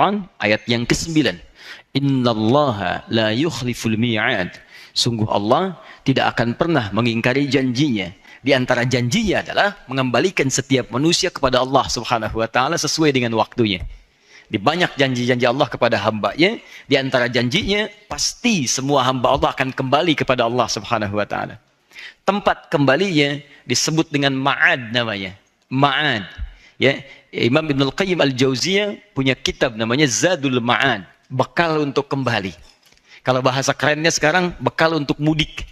Al-Imran ayat yang ke-9. Innallaha la yukhliful mi'ad. Sungguh Allah tidak akan pernah mengingkari janjinya. Di antara janjinya adalah mengembalikan setiap manusia kepada Allah Subhanahu wa taala sesuai dengan waktunya. Di banyak janji-janji Allah kepada hamba-Nya, di antara janjinya pasti semua hamba Allah akan kembali kepada Allah Subhanahu wa taala. Tempat kembalinya disebut dengan ma'ad namanya. Ma'ad. Ya, Imam Ibnul Qayyim Al-Jauziyah punya kitab namanya Zadul Ma'ad, bekal untuk kembali. Kalau bahasa kerennya sekarang bekal untuk mudik.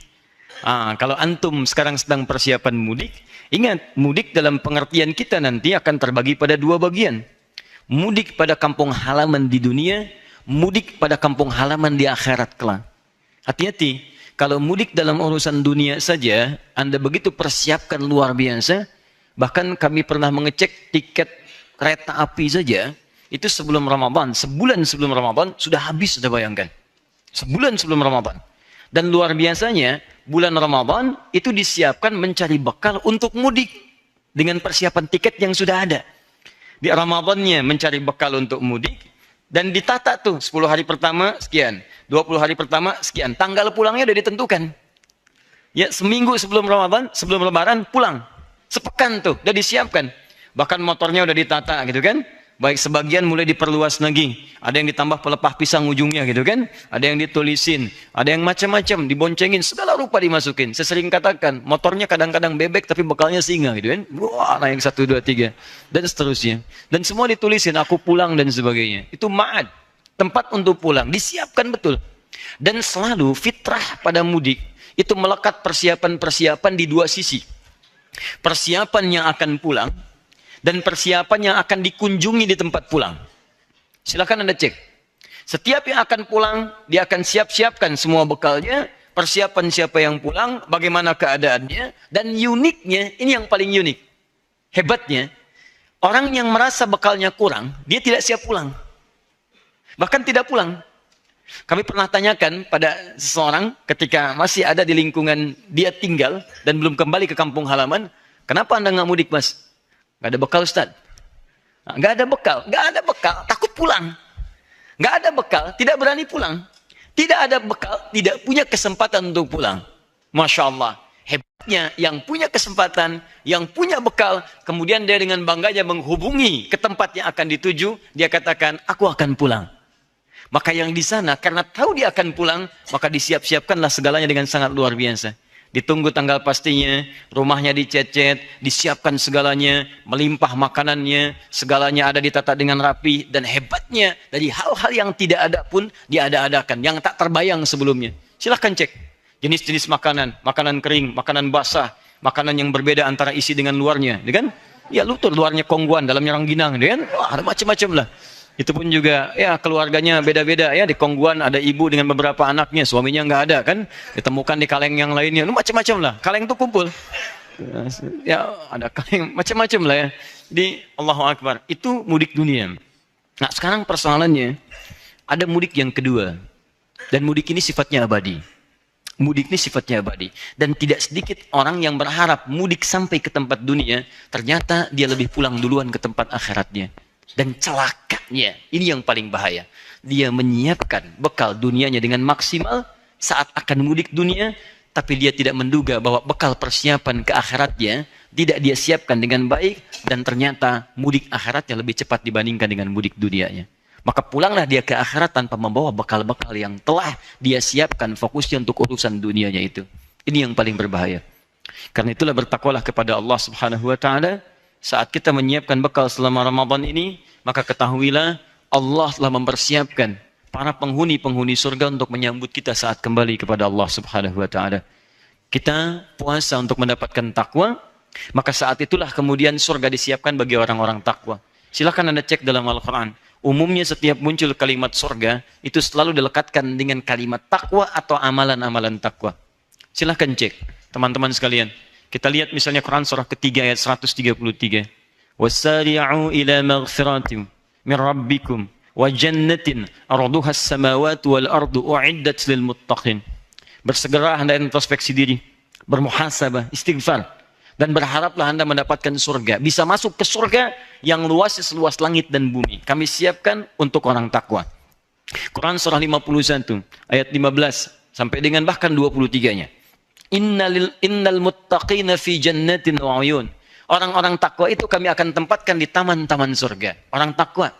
Kalau antum sekarang sedang persiapan mudik, ingat mudik dalam pengertian kita nanti akan terbagi pada dua bagian. Mudik pada kampung halaman di dunia, mudik pada kampung halaman di akhirat kelak. Hati-hati, kalau mudik dalam urusan dunia saja, Anda begitu persiapkan luar biasa, bahkan kami pernah mengecek tiket kereta api saja, itu sebelum Ramadan, sebulan sebelum Ramadan, sudah habis, sudah bayangkan. Sebulan sebelum Ramadan. Dan luar biasanya, bulan Ramadan itu disiapkan mencari bekal untuk mudik dengan persiapan tiket yang sudah ada. Di Ramadannya mencari bekal untuk mudik, dan ditata tuh 10 hari pertama sekian, 20 hari pertama sekian, tanggal pulangnya udah ditentukan. Ya, seminggu sebelum Ramadan, sebelum Lebaran pulang. Sepekan tuh udah disiapkan. Bahkan motornya udah ditata gitu kan. Baik sebagian mulai diperluas lagi. Ada yang ditambah pelepah pisang ujungnya gitu kan. Ada yang ditulisin. Ada yang macam-macam. Diboncengin. Segala rupa dimasukin. Saya sering katakan. Motornya kadang-kadang bebek tapi bekalnya singa gitu kan. Wah, naik 1, 2, 3. Dan seterusnya. Dan semua ditulisin. Aku pulang dan sebagainya. Itu ma'ad. Tempat untuk pulang. Disiapkan betul. Dan selalu fitrah pada mudik. Itu melekat persiapan-persiapan di dua sisi. Persiapan yang akan pulang. Dan persiapan yang akan dikunjungi di tempat pulang. Silakan Anda cek. Setiap yang akan pulang, dia akan siap-siapkan semua bekalnya, persiapan siapa yang pulang, bagaimana keadaannya, dan uniknya, ini yang paling unik. Hebatnya, orang yang merasa bekalnya kurang, dia tidak siap pulang. Bahkan tidak pulang. Kami pernah tanyakan pada seseorang ketika masih ada di lingkungan dia tinggal dan belum kembali ke kampung halaman, kenapa Anda nggak mudik, Mas? Nggak ada bekal, Ustaz. Nggak ada bekal, takut pulang. Nggak ada bekal, tidak berani pulang. Tidak ada bekal, tidak punya kesempatan untuk pulang. Masya Allah, hebatnya yang punya kesempatan, yang punya bekal, kemudian dia dengan bangganya menghubungi ke tempat yang akan dituju, dia katakan, aku akan pulang. Maka yang di sana, karena tahu dia akan pulang, maka disiap-siapkanlah segalanya dengan sangat luar biasa. Ditunggu tanggal pastinya, rumahnya dicet-cet, disiapkan segalanya, melimpah makanannya, segalanya ada ditata dengan rapi, dan hebatnya dari hal-hal yang tidak ada pun diada-adakan, yang tak terbayang sebelumnya. Silahkan cek jenis-jenis makanan, makanan kering, makanan basah, makanan yang berbeda antara isi dengan luarnya, kan? Ya lutur, luarnya kongguan, dalamnya rangginang, kan? Wah, ada macam-macam lah. Itu pun juga ya keluarganya beda-beda ya, di Kongguan ada ibu dengan beberapa anaknya, suaminya nggak ada kan, ditemukan di kaleng yang lainnya, macam-macam lah, kaleng itu kumpul ya, ada kaleng macam-macam lah ya. Di Allahu Akbar, itu mudik dunia. Nah sekarang persoalannya ada mudik yang kedua, dan mudik ini sifatnya abadi. Mudik ini sifatnya abadi, dan tidak sedikit orang yang berharap mudik sampai ke tempat dunia, ternyata dia lebih pulang duluan ke tempat akhiratnya. Dan celakanya, ini yang paling bahaya. Dia menyiapkan bekal dunianya dengan maksimal saat akan mudik dunia, tapi dia tidak menduga bahwa bekal persiapan ke akhiratnya tidak dia siapkan dengan baik, dan ternyata mudik akhiratnya lebih cepat dibandingkan dengan mudik dunianya. Maka pulanglah dia ke akhirat tanpa membawa bekal-bekal yang telah dia siapkan fokusnya untuk urusan dunianya itu. Ini yang paling berbahaya. Karena itulah bertakwalah kepada Allah Subhanahu wa taala. Saat kita menyiapkan bekal selama Ramadan ini, maka ketahuilah Allah telah mempersiapkan para penghuni-penghuni surga untuk menyambut kita saat kembali kepada Allah Subhanahu wa taala. Kita puasa untuk mendapatkan takwa, maka saat itulah kemudian surga disiapkan bagi orang-orang takwa. Silakan Anda cek dalam Al-Qur'an. Umumnya setiap muncul kalimat surga itu selalu dilekatkan dengan kalimat takwa atau amalan-amalan takwa. Silakan cek, teman-teman sekalian. Kita lihat misalnya Quran surah ketiga ayat 133. Wasari'u ila maghfiratin min rabbikum wa jannatin arduha as-samawati wal ardu u'iddat lil muttaqin. Bersegera Anda introspeksi diri, bermuhasabah, istighfar, Dan berharaplah Anda mendapatkan surga. Bisa masuk ke surga yang luasnya seluas langit dan bumi. Kami siapkan untuk orang takwa. Quran surah 51 ayat 15 sampai dengan bahkan 23-nya. Innal muttaqina fi jannatin wa uyun. Orang-orang takwa itu kami akan tempatkan di taman-taman surga. Orang takwa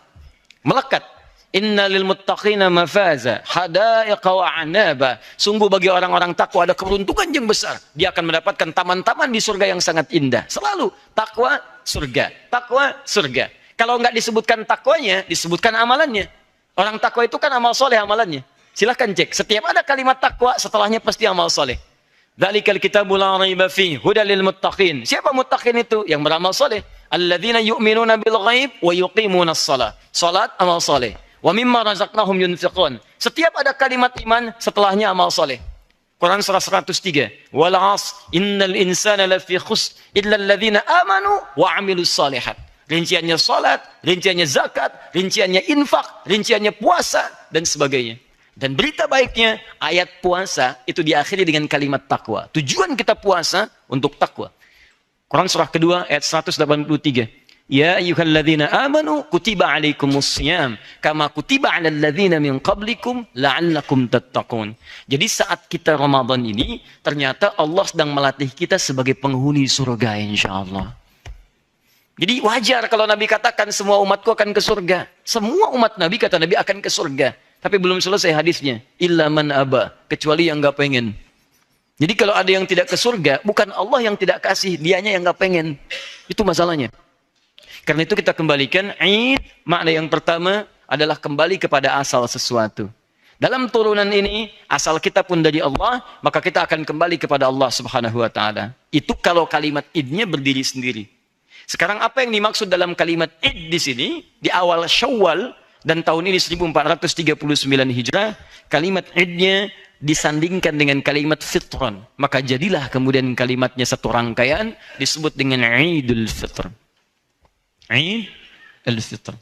melekat. Innalil muttaqina mafaza hadaiqa wa anaba. Sungguh bagi orang-orang takwa ada keberuntungan yang besar. Dia akan mendapatkan taman-taman di surga yang sangat indah. Selalu takwa surga, takwa surga. Kalau enggak disebutkan takwanya, disebutkan amalannya. Orang takwa itu kan amal soleh amalannya. Silahkan cek. Setiap ada kalimat takwa, setelahnya pasti amal soleh. Dzalikal kitabul la raiba fihi hudal lil muttaqin. Siapa muttaqin itu? Yang beramal soleh. Alladzina yu'minuna bil ghaib wa yuqimunas shalah. Salat amal soleh. Wa mimma razaqnahum yunfiqun. Setiap ada kalimat iman, setelahnya amal soleh. Quran surah 103. Wal 'asr innal insana lafi khusr illa alladzina amanu wa 'amilus shalihat. Rinciannya salat, rinciannya zakat, rinciannya infak, rinciannya puasa dan sebagainya. Dan berita baiknya, ayat puasa itu diakhiri dengan kalimat takwa. Tujuan kita puasa untuk takwa. Quran surah kedua ayat 183. Ya ayyuhalladzina amanu kutiba alaikumussyam kama kutiba 'alal ladzina min qablikum la'allakum tattaqun. Jadi saat kita Ramadan ini ternyata Allah sedang melatih kita sebagai penghuni surga insyaallah. Jadi wajar kalau Nabi katakan semua umatku akan ke surga. Semua umat Nabi kata Nabi akan ke surga. Tapi belum selesai hadisnya. Illa man aba, kecuali yang enggak pengen. Jadi kalau ada yang tidak ke surga, bukan Allah yang tidak kasih, dianya yang enggak pengen. Itu masalahnya. Karena itu kita kembalikan Id, makna yang pertama adalah kembali kepada asal sesuatu. Dalam turunan ini, asal kita pun dari Allah, maka kita akan kembali kepada Allah Subhanahu wa taala. Itu kalau kalimat Idnya berdiri sendiri. Sekarang apa yang dimaksud dalam kalimat Id di sini, di awal Syawal dan tahun ini 1439 Hijrah, kalimat Idnya disandingkan dengan kalimat Fitron. Maka jadilah kemudian kalimatnya satu rangkaian disebut dengan Idul Fitr. Eid al-Fitr.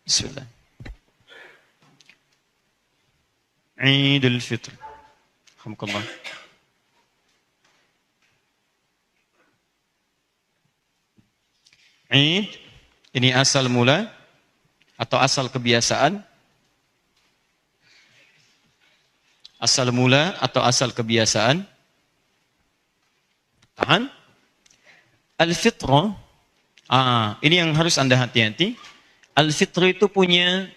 Bismillah. Eid al-Fitr. Alhamdulillah. Eid ini asal mula atau asal kebiasaan. Asal mula atau asal kebiasaan. Tahan. Al-Fitrah. Ini yang harus Anda hati-hati. Al-Fitr itu punya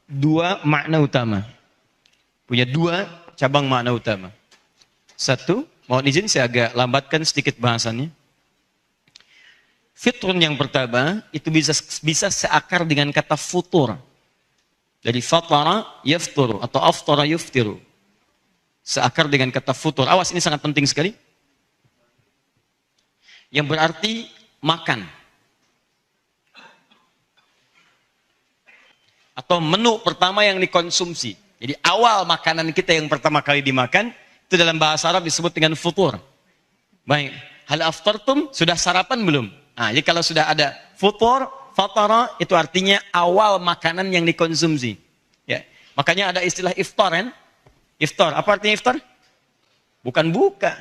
dua makna utama. Punya dua cabang makna utama. Satu, mohon izin saya agak lambatkan sedikit bahasannya. Fitrun yang pertama, itu bisa seakar dengan kata futur. Dari fatara yafturu atau aftara yuftiru. Seakar dengan kata futur. Awas, ini sangat penting sekali. Yang berarti makan. Atau menu pertama yang dikonsumsi. Jadi awal makanan kita yang pertama kali dimakan, itu dalam bahasa Arab disebut dengan futur. Baik, hal aftartum, sudah sarapan belum? Jadi kalau sudah ada futur, fatara, itu artinya awal makanan yang dikonsumsi. Ya, makanya ada istilah iftar kan? Iftar, apa artinya iftar? Bukan buka.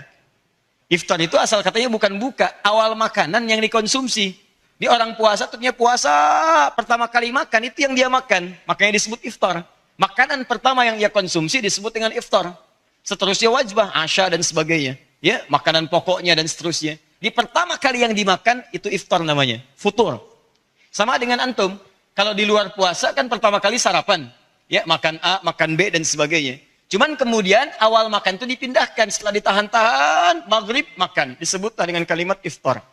Iftar itu asal katanya bukan buka, awal makanan yang dikonsumsi. Di orang puasa, tentunya puasa pertama kali makan, itu yang dia makan. Makanya disebut iftar. Makanan pertama yang dia konsumsi disebut dengan iftar. Seterusnya wajbah, asya dan sebagainya. Ya, makanan pokoknya dan seterusnya. Di pertama kali yang dimakan, itu iftar namanya. Futur. Sama dengan antum. Kalau di luar puasa kan pertama kali sarapan. Ya, makan A, makan B dan sebagainya. Cuman kemudian awal makan itu dipindahkan. Setelah ditahan-tahan, maghrib makan. Disebutlah dengan kalimat iftar.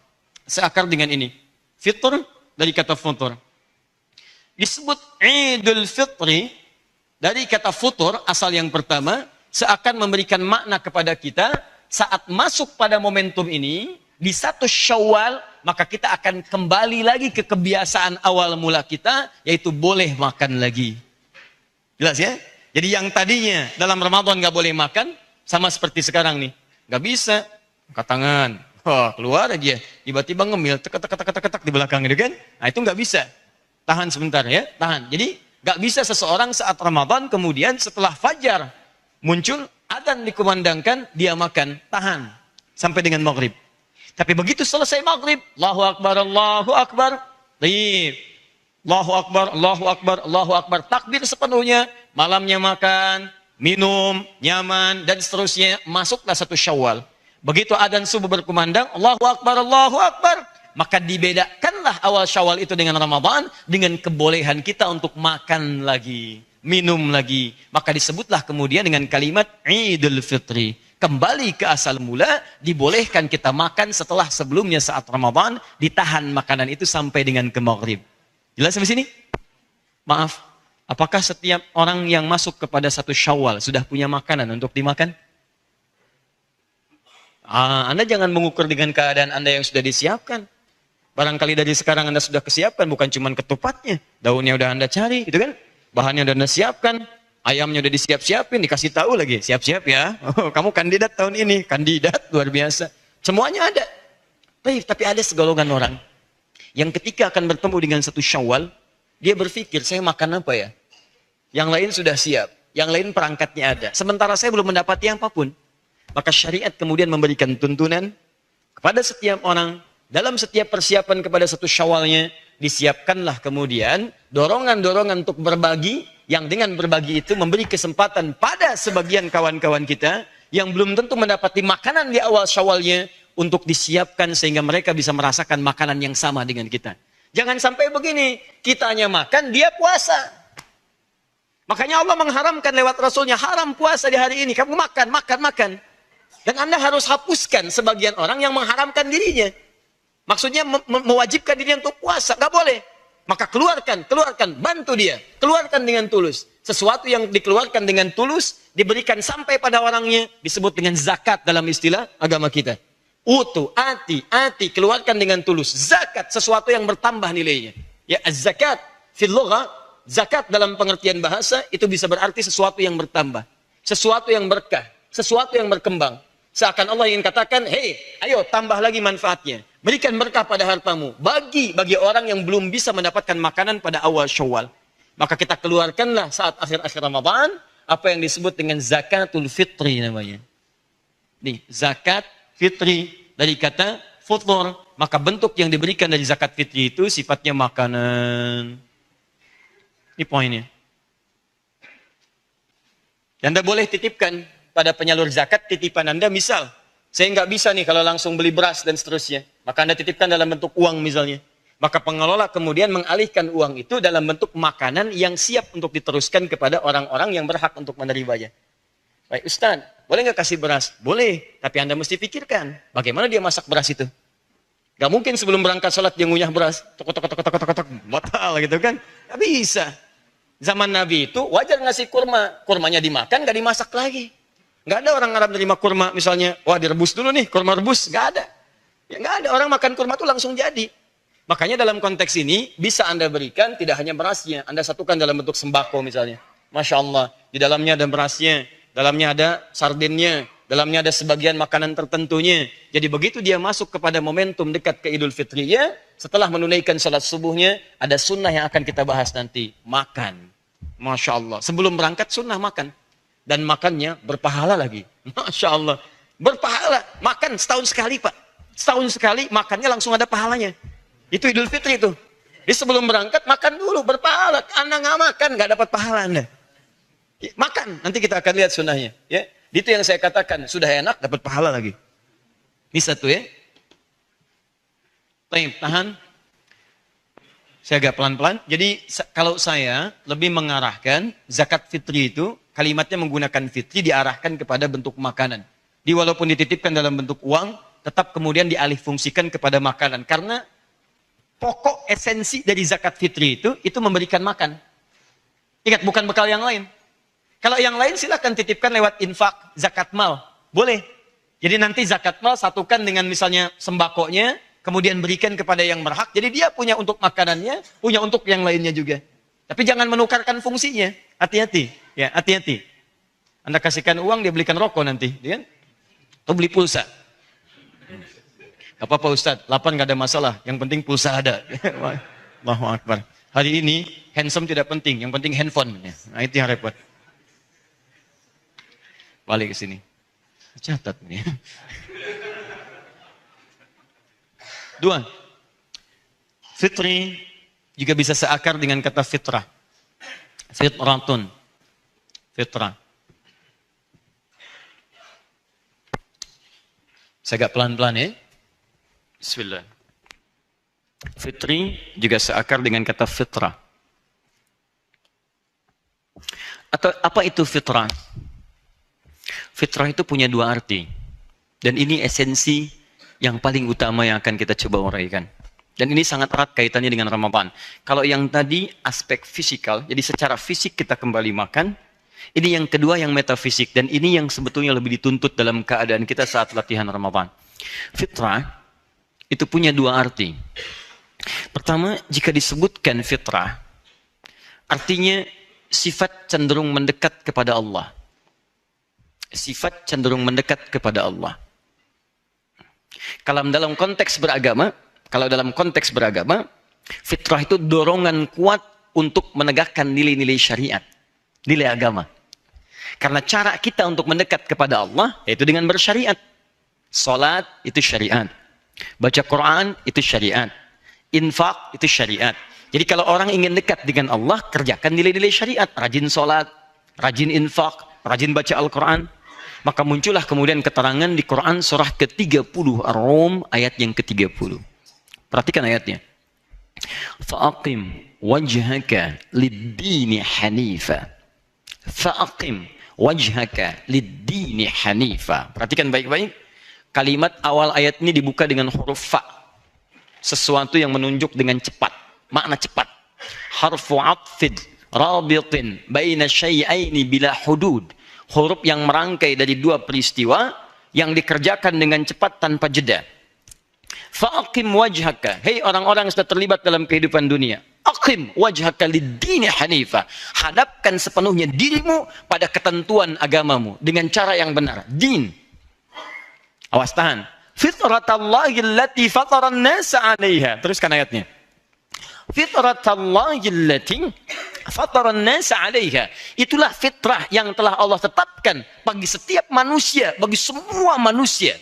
Seakar dengan ini. Fitr dari kata futur. Disebut Idul Fitri dari kata futur, asal yang pertama, seakan memberikan makna kepada kita, saat masuk pada momentum ini, di 1 Syawal, maka kita akan kembali lagi ke kebiasaan awal mula kita, yaitu boleh makan lagi. Jelas ya? Jadi yang tadinya dalam Ramadan gak boleh makan, sama seperti sekarang nih. Gak bisa, angkat tangan. Keluar aja, tiba-tiba ngemil, tek di belakang gitu kan? Nah itu nggak bisa. Tahan sebentar ya, tahan. Jadi nggak bisa seseorang saat Ramadan kemudian setelah fajar muncul adzan dikumandangkan dia makan, tahan sampai dengan maghrib. Tapi begitu selesai maghrib, Allahu Akbar, Allahu Akbar. Baik. Allahu Akbar, Allahu Akbar, Allahu Akbar. Takbir sepenuhnya, malamnya makan, minum, nyaman, dan seterusnya. Masuklah 1 Syawal. Begitu adzan subuh berkumandang, Allahu Akbar, Allahu Akbar. Maka dibedakanlah awal Syawal itu dengan Ramadan, dengan kebolehan kita untuk makan lagi, minum lagi. Maka disebutlah kemudian dengan kalimat Idul Fitri. Kembali ke asal mula, dibolehkan kita makan setelah sebelumnya saat Ramadan, ditahan makanan itu sampai dengan ke maghrib. Jelas sampai sini? Maaf, apakah setiap orang yang masuk kepada 1 Syawal sudah punya makanan untuk dimakan? Anda jangan mengukur dengan keadaan Anda yang sudah disiapkan. Barangkali dari sekarang Anda sudah kesiapkan, bukan cuma ketupatnya. Daunnya udah Anda cari, gitu kan? Bahannya udah Anda siapkan. Ayamnya udah disiap-siapin, dikasih tahu lagi. Siap-siap ya. Oh, kamu kandidat tahun ini. Kandidat, luar biasa. Semuanya ada. Tapi ada segolongan orang yang ketika akan bertemu dengan 1 Syawal, dia berpikir, saya makan apa ya? Yang lain sudah siap. Yang lain perangkatnya ada. Sementara saya belum mendapati apapun. Maka syariat kemudian memberikan tuntunan kepada setiap orang. Dalam setiap persiapan kepada 1 Syawalnya, disiapkanlah kemudian dorongan-dorongan untuk berbagi, yang dengan berbagi itu memberi kesempatan pada sebagian kawan-kawan kita yang belum tentu mendapati makanan di awal Syawalnya, untuk disiapkan sehingga mereka bisa merasakan makanan yang sama dengan kita. Jangan sampai begini, kitanya makan, dia puasa. Makanya Allah mengharamkan lewat Rasulnya, haram puasa di hari ini. Kamu makan, makan, makan. Dan Anda harus hapuskan sebagian orang yang mengharamkan dirinya. Maksudnya mewajibkan dirinya untuk puasa, nggak boleh. Maka keluarkan, bantu dia. Keluarkan dengan tulus. Sesuatu yang dikeluarkan dengan tulus, diberikan sampai pada orangnya, disebut dengan zakat dalam istilah agama kita. Utu, ati, keluarkan dengan tulus. Zakat, sesuatu yang bertambah nilainya. Ya, az-zakat fil lugha, zakat dalam pengertian bahasa itu bisa berarti sesuatu yang bertambah, sesuatu yang berkah, sesuatu yang berkembang. Seakan Allah ingin katakan, hei, ayo tambah lagi manfaatnya. Berikan berkah pada hartamu. Bagi orang yang belum bisa mendapatkan makanan pada awal Syawal. Maka kita keluarkanlah saat akhir-akhir Ramadan apa yang disebut dengan zakatul fitri namanya. Nih, zakat fitri dari kata futur, maka bentuk yang diberikan dari zakat fitri itu sifatnya makanan. Ini poinnya. Anda boleh titipkan pada penyalur zakat titipan Anda, misal, saya nggak bisa nih kalau langsung beli beras dan seterusnya, maka Anda titipkan dalam bentuk uang misalnya. Maka pengelola kemudian mengalihkan uang itu dalam bentuk makanan yang siap untuk diteruskan kepada orang-orang yang berhak untuk menerimanya. Baik, Ustaz, boleh nggak kasih beras? Boleh, tapi Anda mesti pikirkan, bagaimana dia masak beras itu? Gak mungkin sebelum berangkat sholat dia ngunyah beras, tok, batal gitu kan? Gak bisa. Zaman Nabi itu wajar ngasih kurma, kurmanya dimakan, gak dimasak lagi. Gak ada orang Arab nerima kurma, misalnya, wah direbus dulu nih, kurma rebus, gak ada. Ya gak ada, orang makan kurma itu langsung jadi. Makanya dalam konteks ini, bisa Anda berikan tidak hanya berasnya, Anda satukan dalam bentuk sembako misalnya. Masya Allah, di dalamnya ada berasnya, dalamnya ada sardennya, dalamnya ada sebagian makanan tertentunya. Jadi begitu dia masuk kepada momentum dekat ke Idul Fitrinya, setelah menunaikan salat subuhnya, ada sunnah yang akan kita bahas nanti. Makan. Masya Allah. Sebelum berangkat sunnah makan. Dan makannya berpahala lagi. Masya Allah. Berpahala. Makan setahun sekali Pak. Setahun sekali makannya langsung ada pahalanya. Itu Idul Fitri itu. Jadi sebelum berangkat makan dulu. Berpahala. Anda nggak makan nggak dapat pahala Anda. Makan. Nanti kita akan lihat sunnahnya. Ya. Itu yang saya katakan, sudah enak, dapat pahala lagi. Ini satu ya. Tahan. Saya agak pelan-pelan. Jadi kalau saya lebih mengarahkan zakat fitri itu, kalimatnya menggunakan fitri diarahkan kepada bentuk makanan. Walaupun dititipkan dalam bentuk uang, tetap kemudian dialihfungsikan kepada makanan. Karena pokok esensi dari zakat fitri itu memberikan makan. Ingat, bukan bekal yang lain. Kalau yang lain silakan titipkan lewat infak, zakat mal. Boleh. Jadi nanti zakat mal satukan dengan misalnya sembakonya, kemudian berikan kepada yang berhak. Jadi dia punya untuk makanannya, punya untuk yang lainnya juga. Tapi jangan menukarkan fungsinya. Hati-hati. Ya, hati-hati. Anda kasihkan uang, dia belikan rokok nanti. Kan? Atau beli pulsa. Gak apa-apa Ustaz, 8 gak ada masalah. Yang penting pulsa ada. Allahu Akbar. Hari ini, handsome tidak penting. Yang penting handphone. Nah itu yang repot. Balik ke sini. Catat nih. Dua. Fitri juga bisa seakar dengan kata fitrah. Fitratun. Fitrah. Saya agak pelan-pelan ya. Bismillah. Fitri juga seakar dengan kata fitrah. Atau apa itu fitrah? Fitrah itu punya dua arti. Dan ini esensi yang paling utama yang akan kita coba uraikan. Dan ini sangat erat kaitannya dengan Ramadan. Kalau yang tadi aspek fisikal, jadi secara fisik kita kembali makan. Ini yang kedua yang metafisik. Dan ini yang sebetulnya lebih dituntut dalam keadaan kita saat latihan Ramadan. Fitrah itu punya dua arti. Pertama, jika disebutkan fitrah, artinya sifat cenderung mendekat kepada Allah. Sifat cenderung mendekat kepada Allah. Kalau dalam konteks beragama, fitrah itu dorongan kuat untuk menegakkan nilai-nilai syariat, nilai agama. Karena cara kita untuk mendekat kepada Allah yaitu dengan bersyariat. Salat itu syariat. Baca Quran itu syariat. Infak itu syariat. Jadi kalau orang ingin dekat dengan Allah, kerjakan nilai-nilai syariat. Rajin salat, rajin infak, rajin baca Al-Quran. Maka muncullah kemudian keterangan di Quran surah ke-30 Ar-Rum ayat yang ke-30. Perhatikan ayatnya. Fa'aqim wajhaka lid-dini hanifa. Fa'aqim wajhaka lid-dini hanifa. Perhatikan baik-baik. Kalimat awal ayat ini dibuka dengan huruf fa. Sesuatu yang menunjuk dengan cepat. Makna cepat. Harfu atfid rabitin baina syai'aini bila hudud. Huruf yang merangkai dari dua peristiwa yang dikerjakan dengan cepat tanpa jeda. Fa'aqim wajhaka. Hei orang-orang yang sudah terlibat dalam kehidupan dunia. Aqim wajhaka lid-dini hanifa. Hadapkan sepenuhnya dirimu pada ketentuan agamamu dengan cara yang benar. Din. Awas tahan. Fitratallahi allati fataran nasa 'alaiha. Teruskan ayatnya. Fitratallahi allati fataran nasa 'alaiha. Itulah fitrah yang telah Allah tetapkan bagi setiap manusia, bagi semua manusia.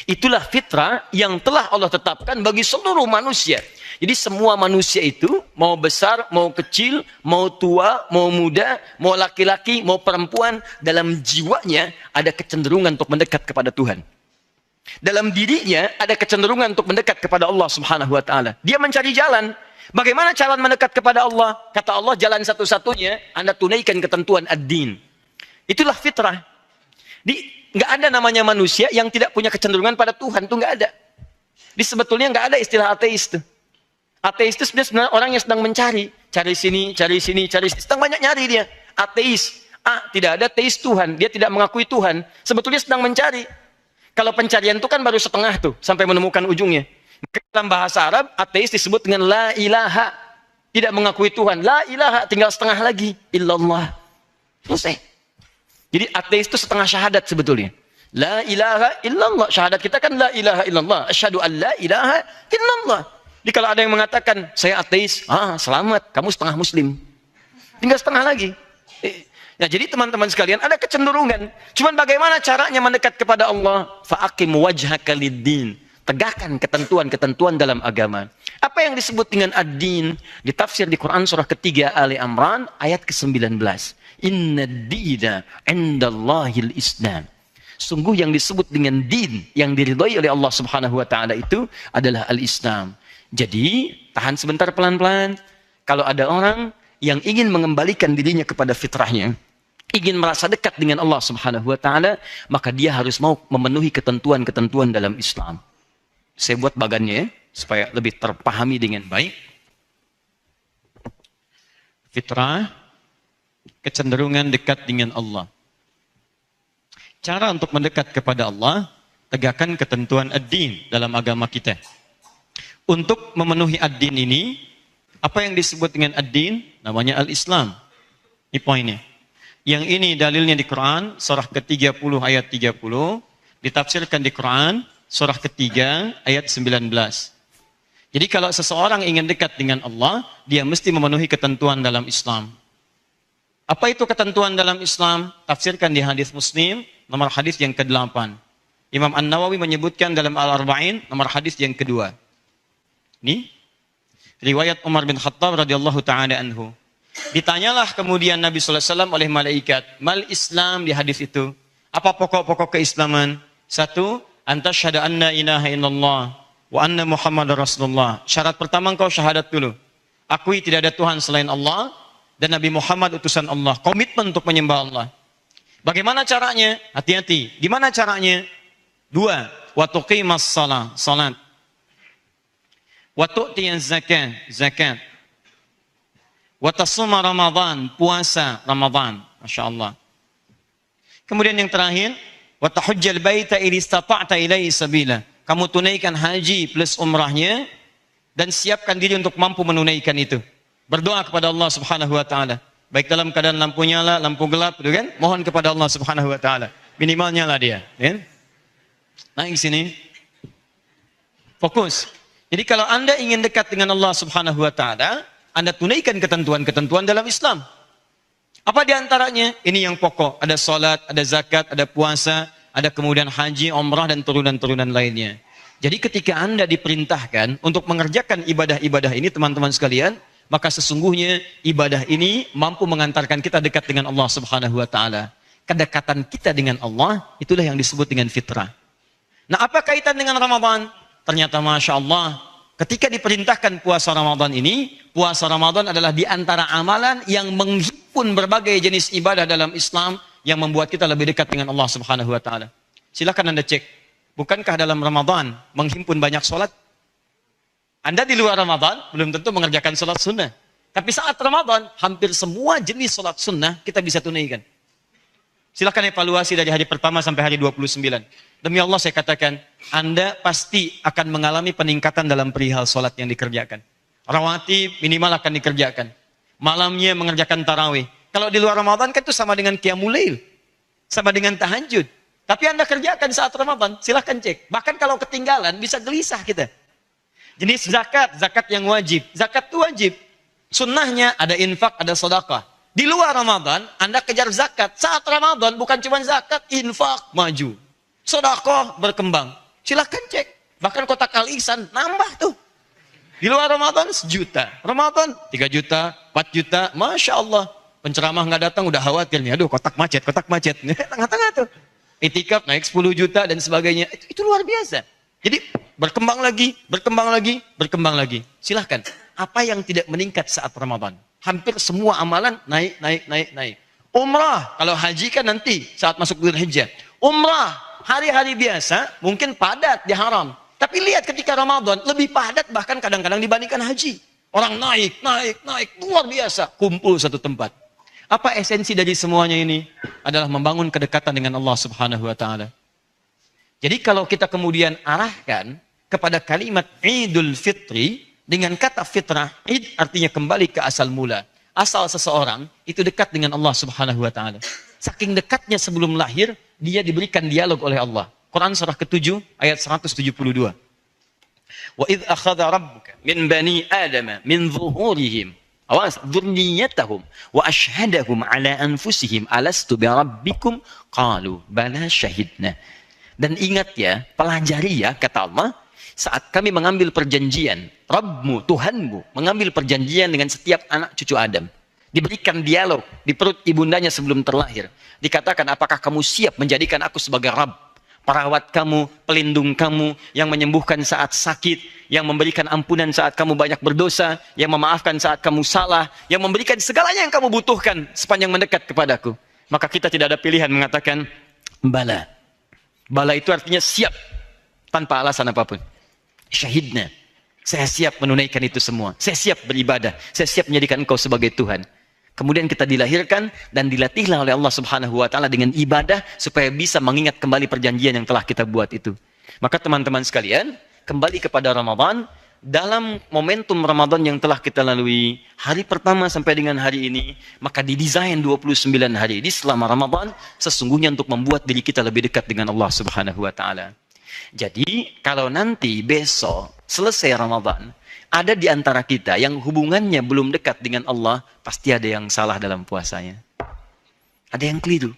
Itulah fitrah yang telah Allah tetapkan bagi seluruh manusia. Jadi semua manusia itu, mau besar, mau kecil, mau tua, mau muda, mau laki-laki, mau perempuan, dalam jiwanya ada kecenderungan untuk mendekat kepada Tuhan. Dalam dirinya ada kecenderungan untuk mendekat kepada Allah Subhanahu wa taala. Dia mencari jalan. Bagaimana cara mendekat kepada Allah? Kata Allah, jalan satu-satunya Anda tunaikan ketentuan ad-din. Itulah fitrah. Nggak ada namanya manusia yang tidak punya kecenderungan pada Tuhan, itu nggak ada. Sebetulnya nggak ada istilah ateis itu. Ateis itu sebenarnya orang yang sedang mencari, cari sini, sedang banyak nyari dia. Ateis, tidak ada teis Tuhan, dia tidak mengakui Tuhan. Sebetulnya sedang mencari. Kalau pencarian itu kan baru setengah tuh, sampai menemukan ujungnya. Dalam bahasa Arab, ateis disebut dengan la ilaha, tidak mengakui Tuhan. La ilaha, tinggal setengah lagi, illallah. Selesai. Jadi ateis itu setengah syahadat sebetulnya. La ilaha illallah. Syahadat kita kan la ilaha illallah. Asyhadu an la ilaha illallah. Jadi kalau ada yang mengatakan, saya ateis, selamat, kamu setengah muslim. Tinggal setengah lagi. Nah, jadi teman-teman sekalian, ada kecenderungan. Cuman bagaimana caranya mendekat kepada Allah? Fa'aqim wajhaka lid-din. Tegakkan ketentuan-ketentuan dalam agama. Apa yang disebut dengan ad-din? Ditafsir di Quran surah ketiga Ali Imran ayat ke-19. Inna ad-dina 'indallahil Islam. Sungguh yang disebut dengan din yang diridhai oleh Allah Subhanahu wa taala itu adalah al-Islam. Jadi, tahan sebentar pelan-pelan. Kalau ada orang yang ingin mengembalikan dirinya kepada fitrahnya, ingin merasa dekat dengan Allah Subhanahu wa taala, maka dia harus mau memenuhi ketentuan-ketentuan dalam Islam. Saya buat bagannya supaya lebih terpahami dengan baik. Fitrah, kecenderungan dekat dengan Allah. Cara untuk mendekat kepada Allah, tegakkan ketentuan ad-din dalam agama kita. Untuk memenuhi ad-din ini, apa yang disebut dengan ad-din? Namanya al-Islam. Ini poinnya. Yang ini dalilnya di Quran, surah ke-30 ayat 30, ditafsirkan di Quran, surah ketiga ayat 19. Jadi kalau seseorang ingin dekat dengan Allah, dia mesti memenuhi ketentuan dalam Islam. Apa itu ketentuan dalam Islam? Tafsirkan di hadis Muslim, nomor hadis yang ke-8. Imam An-Nawawi menyebutkan dalam Al-Arba'in, nomor hadis yang kedua. Ini riwayat Umar bin Khattab radhiyallahu taala anhu. Ditanyalah kemudian Nabi sallallahu alaihi wasallam oleh malaikat, "Mal Islam?" di hadis itu. Apa pokok-pokok keislaman? Satu, antasyhadu anna ilaha illallah wa anna Muhammadar Rasulullah. Syarat pertama engkau syahadat dulu. Akui tidak ada Tuhan selain Allah dan Nabi Muhammad utusan Allah. Komitmen untuk menyembah Allah. Bagaimana caranya? Hati-hati. Gimana caranya? Dua, wa tuqimas shalah, salat. Wa tu'tiyaz zakat, zakat. Wa tasuma Ramadan, puasa Ramadan. Masya Allah. Kemudian yang terakhir, wa tahujjal baita in istata'ta ilaihi sabila. Kamu tunaikan haji plus umrahnya dan siapkan diri untuk mampu menunaikan itu. Berdoa kepada Allah Subhanahu wa taala. Baik dalam keadaan lampu nyala, lampu gelap, gitu kan? Mohon kepada Allah Subhanahu wa taala. Minimal nyala dia, kan? Naik sini. Fokus. Jadi kalau Anda ingin dekat dengan Allah Subhanahu wa taala, Anda tunaikan ketentuan-ketentuan dalam Islam. Apa di antaranya? Ini yang pokok. Ada salat, ada zakat, ada puasa, ada kemudian haji, umrah dan turunan-turunan lainnya. Jadi ketika Anda diperintahkan untuk mengerjakan ibadah-ibadah ini teman-teman sekalian, maka sesungguhnya ibadah ini mampu mengantarkan kita dekat dengan Allah Subhanahu wa taala. Kedekatan kita dengan Allah itulah yang disebut dengan fitrah. Nah, apa kaitan dengan Ramadan? Ternyata Masya Allah, ketika diperintahkan puasa Ramadan ini, puasa Ramadan adalah di antara amalan yang menghimpun berbagai jenis ibadah dalam Islam yang membuat kita lebih dekat dengan Allah Subhanahu wa taala. Silakan Anda cek, bukankah dalam Ramadan menghimpun banyak sholat? Anda di luar Ramadan belum tentu mengerjakan sholat sunnah. Tapi saat Ramadan, hampir semua jenis sholat sunnah kita bisa tunaikan. Silakan evaluasi dari hari pertama sampai hari 29. Demi Allah saya katakan, Anda pasti akan mengalami peningkatan dalam perihal sholat yang dikerjakan. Rawatib minimal akan dikerjakan. Malamnya mengerjakan tarawih. Kalau di luar Ramadan kan itu sama dengan qiyamul lail. Sama dengan tahajud. Tapi Anda kerjakan saat Ramadan, silakan cek. Bahkan kalau ketinggalan bisa gelisah kita. Jenis zakat, zakat yang wajib. Zakat itu wajib. Sunnahnya ada infak, ada sedekah. Di luar Ramadan, Anda kejar zakat. Saat Ramadan bukan cuma zakat, infak maju. Sedekah berkembang. Silakan cek. Bahkan kotak Al-Ihsan nambah tuh. Di luar Ramadan 1 juta. Ramadan 3 juta, 4 juta. Masya Allah. Penceramah nggak datang udah khawatir nih. Aduh kotak macet, kotak macet. Tengah-tengah tuh. Itikaf naik 10 juta dan sebagainya. Itu luar biasa. Jadi berkembang lagi, berkembang lagi, berkembang lagi. Silahkan. Apa yang tidak meningkat saat Ramadan? Hampir semua amalan naik, naik, naik, naik. Umrah, kalau haji kan nanti saat masuk Dzulhijjah. Umrah, hari-hari biasa mungkin padat di haram. Tapi lihat ketika Ramadan lebih padat bahkan kadang-kadang dibandingkan haji. Orang naik, naik, naik, luar biasa. Kumpul satu tempat. Apa esensi dari semuanya ini? Adalah membangun kedekatan dengan Allah Subhanahu wa taala. Jadi kalau kita kemudian arahkan kepada kalimat Idul Fitri dengan kata fitrah, id artinya kembali ke asal mula. Asal seseorang itu dekat dengan Allah Subhanahu wa taala. Saking dekatnya sebelum lahir, dia diberikan dialog oleh Allah. Quran surah ke-7 ayat 172. Wa idh akhadha rabbuka min bani adama min zuhurihim awas dzurriyyatahum wa ashhadahum ala anfusihim alastu bi rabbikum qalu bala syahidna. Dan ingat ya, pelajari ya kata Allah, saat kami mengambil perjanjian, Rabbmu, Tuhanmu mengambil perjanjian dengan setiap anak cucu Adam. Diberikan dialog di perut ibundanya sebelum terlahir. Dikatakan, apakah kamu siap menjadikan aku sebagai Rabb? Perawat kamu, pelindung kamu, yang menyembuhkan saat sakit, yang memberikan ampunan saat kamu banyak berdosa, yang memaafkan saat kamu salah, yang memberikan segalanya yang kamu butuhkan sepanjang mendekat kepadaku. Maka kita tidak ada pilihan mengatakan, bala. Bala itu artinya siap, tanpa alasan apapun. Syahidna, saya siap menunaikan itu semua. Saya siap beribadah, saya siap menjadikan engkau sebagai Tuhan. Kemudian kita dilahirkan dan dilatihlah oleh Allah Subhanahu wa taala dengan ibadah supaya bisa mengingat kembali perjanjian yang telah kita buat itu. Maka teman-teman sekalian, kembali kepada Ramadan, dalam momentum Ramadan yang telah kita lalui, hari pertama sampai dengan hari ini, maka didesain 29 hari ini selama Ramadan sesungguhnya untuk membuat diri kita lebih dekat dengan Allah Subhanahu wa taala. Jadi, kalau nanti besok selesai Ramadan, ada di antara kita yang hubungannya belum dekat dengan Allah, pasti ada yang salah dalam puasanya. Ada yang keliru.